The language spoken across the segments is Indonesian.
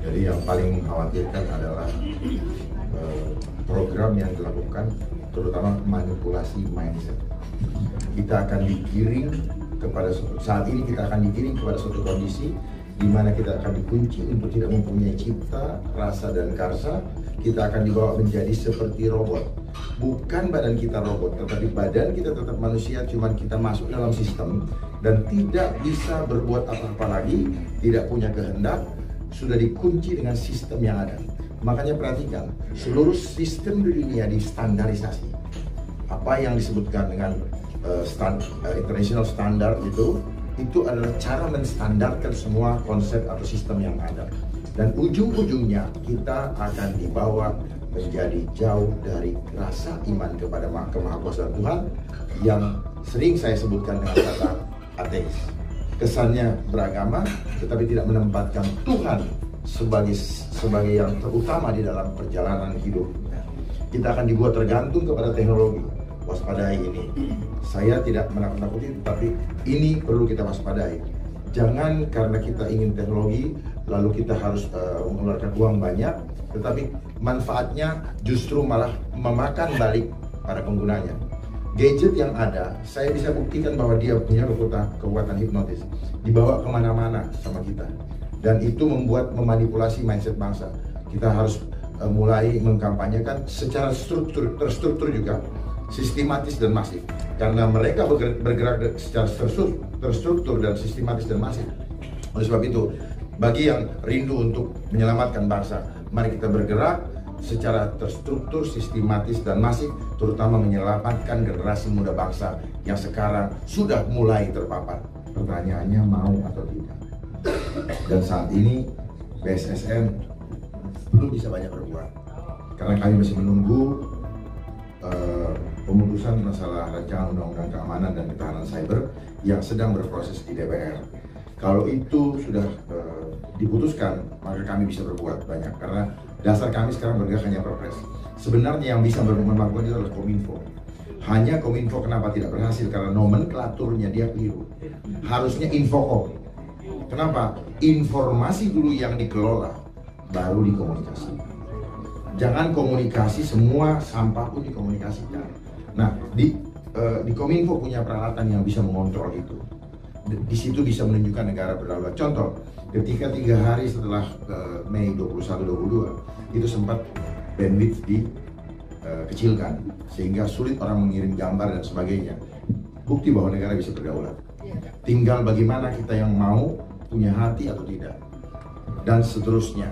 Jadi yang paling mengkhawatirkan adalah program yang dilakukan, terutama manipulasi mindset. Kita akan digiring kepada saat ini kita akan digiring kepada suatu kondisi di mana kita akan dikunci untuk tidak mempunyai cipta, rasa dan karsa. Kita akan dibawa menjadi seperti robot. Bukan badan kita robot, tetapi badan kita tetap manusia, cuman kita masuk dalam sistem dan tidak bisa berbuat apa-apa lagi, tidak punya kehendak, sudah dikunci dengan sistem yang ada. Makanya perhatikan, seluruh sistem di dunia distandarisasi. Apa yang disebutkan dengan international standard itu adalah cara menstandarkan semua konsep atau sistem yang ada. Dan ujung-ujungnya kita akan dibawa menjadi jauh dari rasa iman kepada kemahakuasaan Tuhan yang sering saya sebutkan dengan kata ateis. Kesannya beragama tetapi tidak menempatkan Tuhan sebagai yang terutama di dalam perjalanan hidup. Kita akan dibuat tergantung kepada teknologi. Waspadai ini. Saya tidak menakut-nakuti, tapi ini perlu kita waspadai. Jangan karena kita ingin teknologi lalu kita harus mengeluarkan uang banyak, tetapi manfaatnya justru malah memakan balik para penggunanya. Gadget yang ada, saya bisa buktikan bahwa dia punya kekuatan hipnotis, dibawa kemana-mana sama kita, dan itu memanipulasi mindset bangsa. Kita harus mulai mengkampanyekan secara terstruktur juga, sistematis dan masif, karena mereka bergerak secara terstruktur dan sistematis dan masif. Oleh sebab itu, bagi yang rindu untuk menyelamatkan bangsa, mari kita bergerak secara terstruktur, sistematis dan masif, terutama menyelamatkan generasi muda bangsa yang sekarang sudah mulai terpapar. Pertanyaannya mau atau tidak? Dan saat ini BSSN belum bisa banyak berbuat, karena kami masih menunggu pemutusan masalah rancangan undang-undang keamanan dan ketahanan cyber yang sedang berproses di DPR. Kalau itu sudah diputuskan, maka kami bisa berbuat banyak, karena dasar kami sekarang bergerak hanya perpres. Sebenarnya yang bisa melakukan itu adalah Kominfo. Hanya Kominfo kenapa tidak berhasil? Karena nomenklaturnya dia keliru. Harusnya Infocom. Kenapa? Informasi dulu yang dikelola, baru dikomunikasi. Jangan komunikasi semua, sampah pun dikomunikasikan. Nah, di Kominfo punya peralatan yang bisa mengontrol itu. Di situ bisa menunjukkan negara berdaulat. Contoh, ketika 3 hari setelah Mei 21-22 itu sempat bandwidth dikecilkan sehingga sulit orang mengirim gambar dan sebagainya. Bukti bahwa negara bisa berdaulat. Tinggal bagaimana kita yang mau, punya hati atau tidak, dan seterusnya.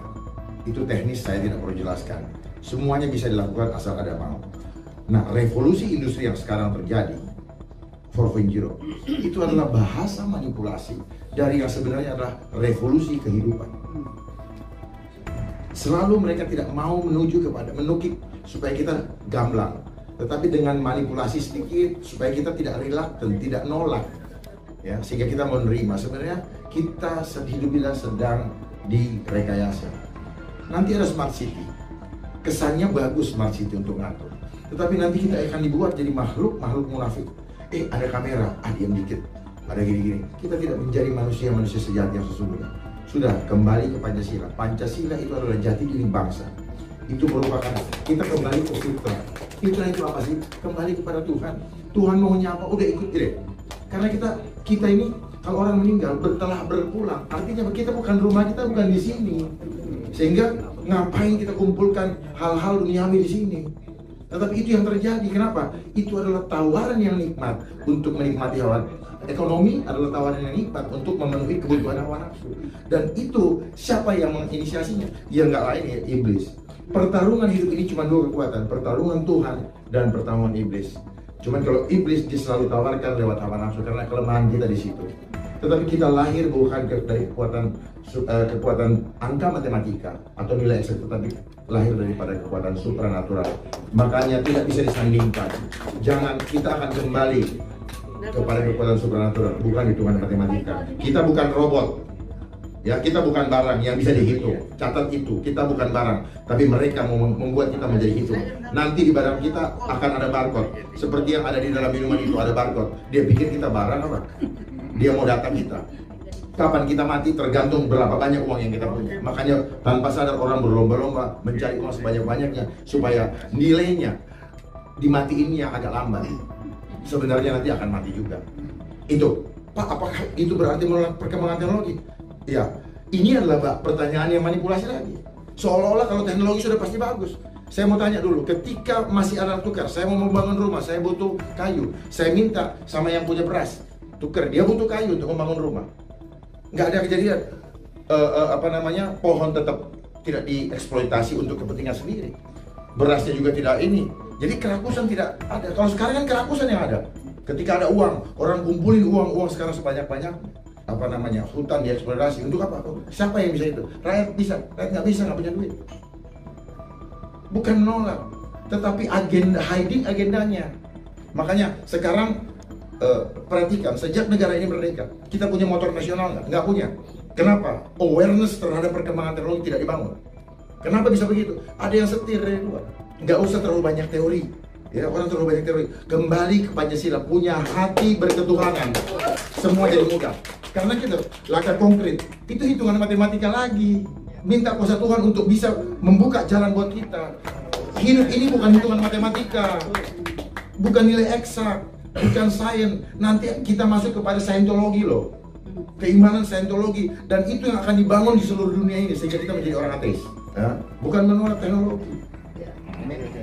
Itu teknis, saya tidak perlu jelaskan. Semuanya bisa dilakukan asal ada mau. Nah, revolusi industri yang sekarang terjadi 4.0 itu adalah bahasa manipulasi dari yang sebenarnya adalah revolusi kehidupan. Selalu mereka tidak mau menukik supaya kita gamblang, tetapi dengan manipulasi sedikit supaya kita tidak reluctant, tidak nolak, ya, sehingga kita menerima. Sebenarnya kita hidup kita sedang direkayasa. Nanti ada smart city, kesannya bagus smart city untuk ngatur, tetapi nanti kita akan dibuat jadi makhluk munafik. Ada kamera, diam dikit, ada gini-gini. Kita tidak menjadi manusia sejati yang sesungguhnya. Sudah, kembali ke Pancasila. Pancasila itu adalah jati diri bangsa. Itu merupakan kita kembali ke fitrah. Fitrah itu apa sih? Kembali kepada Tuhan. Tuhan maunya apa? Udah ikut deh. Karena kita ini kalau orang meninggal telah berpulang, artinya kita bukan rumah kita, bukan di sini. Sehingga ngapain kita kumpulkan hal-hal duniawi di sini? Tetapi itu yang terjadi. Kenapa? Itu adalah tawaran yang nikmat untuk menikmati hawa. Ekonomi adalah tawaran yang nikmat untuk memenuhi kebutuhan hawa nafsu. Dan itu siapa yang menginisiasinya? Ya nggak lain ya, iblis. Pertarungan hidup ini cuma 2 kekuatan, pertarungan Tuhan dan pertarungan iblis. Cuman kalau iblis dia selalu tawarkan lewat hawa nafsu karena kelemahan kita di situ. Tetapi kita lahir bukan dari kekuatan angka matematika atau nilai eksak, tetapi lahir daripada kekuatan supranatural. Makanya tidak bisa disandingkan. Kita akan kembali kepada kekuatan supranatural, bukan hitungan matematika. Kita bukan robot. Ya, kita bukan barang yang bisa dihitung. Catat itu, kita bukan barang, tapi mereka membuat kita menjadi hitung. Nanti di barang kita akan ada barcode. Seperti yang ada di dalam minuman itu ada barcode. Dia pikir kita barang apa? Dia mau data kita. Kapan kita mati tergantung berapa banyak uang yang kita punya. Makanya tanpa sadar orang berlomba-lomba mencari uang sebanyak-banyaknya supaya nilainya dimatiinnya agak lambat. Sebenarnya nanti akan mati juga. Itu, Pak, apakah itu berarti menolak perkembangan teknologi? Ya, ini adalah Pak, pertanyaan yang manipulasi lagi. Seolah-olah kalau teknologi sudah pasti bagus. Saya mau tanya dulu, ketika masih ada tukar, saya mau membangun rumah, saya butuh kayu, saya minta sama yang punya beras, tukar, dia butuh kayu untuk membangun rumah. Nggak ada kejadian pohon tetap tidak dieksploitasi untuk kepentingan sendiri, berasnya juga tidak ini, jadi kerakusan tidak ada. Kalau sekarang kan kerakusan yang ada. Ketika ada uang, orang kumpulin uang sekarang sebanyak-banyak, hutan dieksploitasi untuk apa? Siapa yang bisa itu? Rakyat bisa, rakyat nggak bisa, nggak punya duit. Bukan menolak, tetapi hiding agendanya. Makanya sekarang perhatikan, sejak negara ini merdeka, kita punya motor nasional nggak? Nggak punya. Kenapa? Awareness terhadap perkembangan teknologi tidak dibangun. Kenapa bisa begitu? Ada yang setir dari luar. Nggak usah terlalu banyak teori. Ya, orang terlalu banyak teori. Kembali ke Pancasila, punya hati berketuhanan. Semua jadi mudah. Karena kita laka konkret, itu hitungan matematika lagi. Minta kuasa Tuhan untuk bisa membuka jalan buat kita. Hidup ini bukan hitungan matematika, bukan nilai eksak, bukan sains. Nanti kita masuk kepada saintologi loh, keimanan saintologi, dan itu yang akan dibangun di seluruh dunia ini sehingga kita menjadi orang ateis. Ya? Bukan menolak teknologi,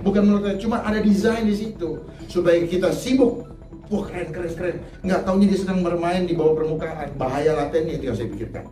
bukan menolak, cuma ada desain di situ supaya kita sibuk. Wah, keren. Nggak taunya dia sedang bermain di bawah permukaan. Bahaya latennya itu yang saya pikirkan.